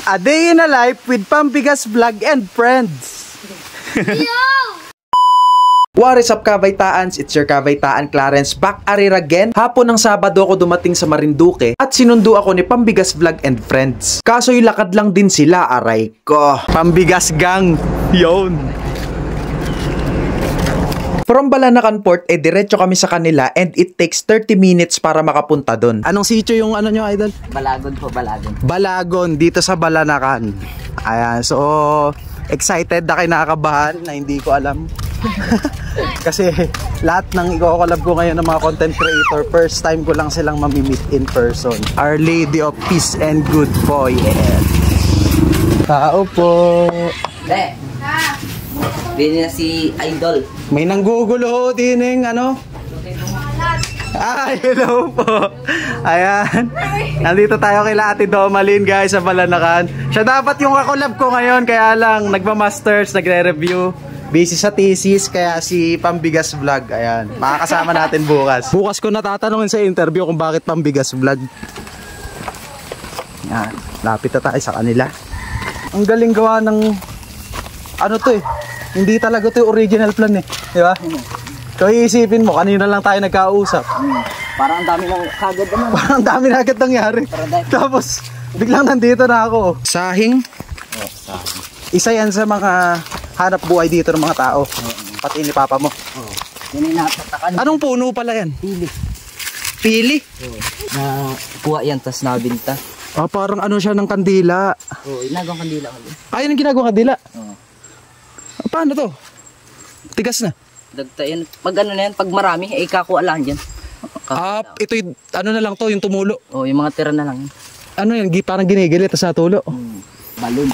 A day in a life with Pambigas Vlog and friends. What is up, Kabay-taans? It's your Kabay-taan Clarence back again. Hapon ng Sabado ako dumating sa Marinduque at sinundo ako ni Pambigas Vlog and friends. Kaso lakad lang din sila, aray ko. Pambigas gang, yon. From Balanacan Port, diretso kami sa kanila and it takes 30 minutes para makapunta doon. Anong sitio yung ano nyo, idol? Balagon po, Balagon. Balagon, dito sa Balanacan. Ayan, so excited na kayo, nakakabahan na hindi ko alam. Kasi lahat ng i-collab ko ngayon ng mga content creator, first time ko lang silang mamimit in person. Our Lady of Peace and Good po, yeah. Tao po. Din na si Idol. May nanggugulo din ng ano? Hello po. Ayan. Nandito tayo kay Ate Domalyn, guys, sa Balanacan. Siya dapat yung kakolab ko ngayon, kaya lang nagma-masters, nagre-review. Busy sa thesis, kaya si Pambigas Vlog. Ayan. Makakasama natin bukas. Bukas ko natatanungin sa interview kung bakit Pambigas Vlog. Ayan. Lapit na tayo sa kanila. Ang galing gawa ng ano to eh. Hindi talaga to yung original plan eh. Di ba? So iisipin mo, kanina lang tayo nagkausap. Parang ang dami mong kagad naman. Parang ang dami na agad nangyari. Tapos, biglang nandito na ako. Sahing? Oh, sahing. Isa yan sa mga hanap buhay dito ng mga tao. Pati ni papa mo. Oh. Yan yung natatakan. Anong puno pala yan? Pili. Pili? Oh. Na kuha yan, tas nabinta. Ah, parang ano siya ng kandila. Oh, inagawang kandila ulit. Ayun ang ginagawa kandila? Oh. Paano to? Tigas na. Dagta yan. Pag ano na yan, pag marami, ikakuha lang dyan. Ito yung, ano na lang to, yung tumulo. Oh, yung mga tira na lang. Ano yan, parang ginigilit sa tulo. Balon.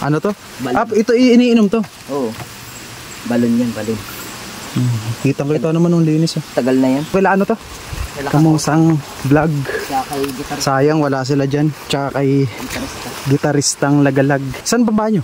Ano to? Balon. Ito iniinom to. Oo. Balon yan, balon. Kita naman ng linis. Tagal na yan. Wala ano to? Kamusang vlog. Siya kay gitarista. Sayang wala sila dyan. Tsaka kay gitaristang lagalag. Saan ba nyo?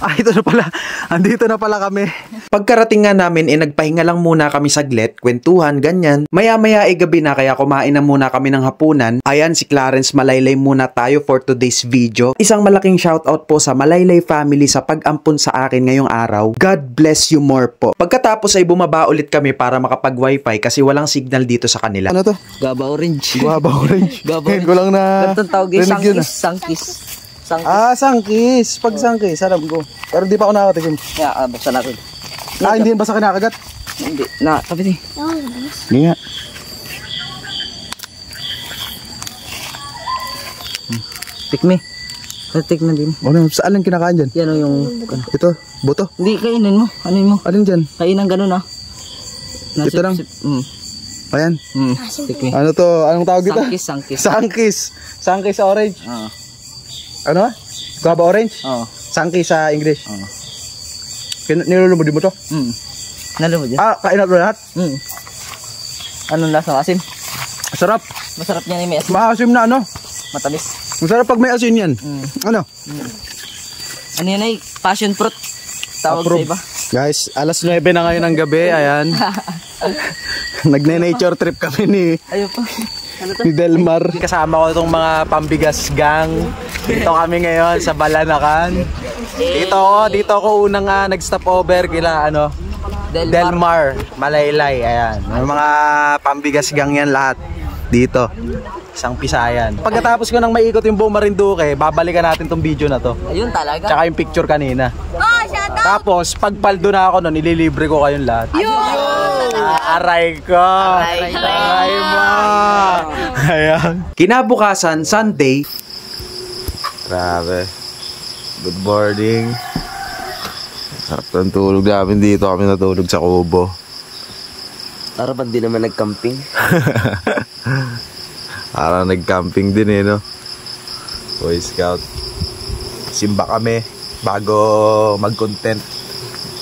Ito na pala. Andito na pala kami. Pagkarating nga namin, nagpahinga lang muna kami saglit, kwentuhan, ganyan. Maya-maya gabi na, kaya kumain na muna kami ng hapunan. Ayan, si Clarence, malaylay muna tayo for today's video. Isang malaking shoutout po sa Malaylay family sa pag-ampon sa akin ngayong araw. God bless you more po. Pagkatapos ay bumaba ulit kami para makapag-wifi kasi walang signal dito sa kanila. Ano to? Gaba orange. Guava orange. Gaba orange. Ko lang na ganitong tawag yung sangkis. Sangkis. Pag sangkis, alam ko. Pero di pa ako nakatikim. Yeah, buksan natin. Hindi yan ba sa kinakagat? Hindi. Kapit eh. Hindi nga. Tikmi. Tikman din. Ano, saan lang kinakain dyan? Yan o yung... Ito, buto. Hindi, kainin mo. Anin mo? Alin dyan? Kainan ganun ah. Ito lang? Ayan. Tikmi. Ano to? Anong tawag dito? Sangkis. Sangkis orange. Oo. Ano? Guava orange? Oo. Sangkis sa English. Oo. Nilulubod mo to? Nalubod yan? Kainat mo lahat? Anong lasa? Asim? Masarap. Masarap niyan may asim. Maasim na ano? Matamis. Masarap pag may asin yan. Ano? Ano yan ay? Passion fruit. Tawag sa iba. Guys, alas 9 na ngayon ng gabi. Ayan. Nagne-nature trip kami ni Delmar. Kasama ko itong mga Pambigas gang. Dito kami ngayon sa Balanacan. Dito ako unang nag-stop over kila Delmar, Malaylay. Ayan. May mga Pambigas gang yan lahat. Dito. Isang pisayan. Pagkatapos ko nang maikot yung buong Marinduque, babalikan natin tong video na to. Ayun talaga. Tsaka yung picture kanina. Tapos, pagpaldo na ako nun, ililibre ko kayong lahat. Aray ko! Aray mo! Ayan. Kinabukasan, Sunday. Grabe. Good morning. Sarap ng tulog namin dito. Kami natulog sa kubo. Para ba't di naman nag-camping? Parang nag-camping din no? Boy Scout. Simba kami bago mag-content.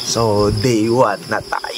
So, day 1 na tayo.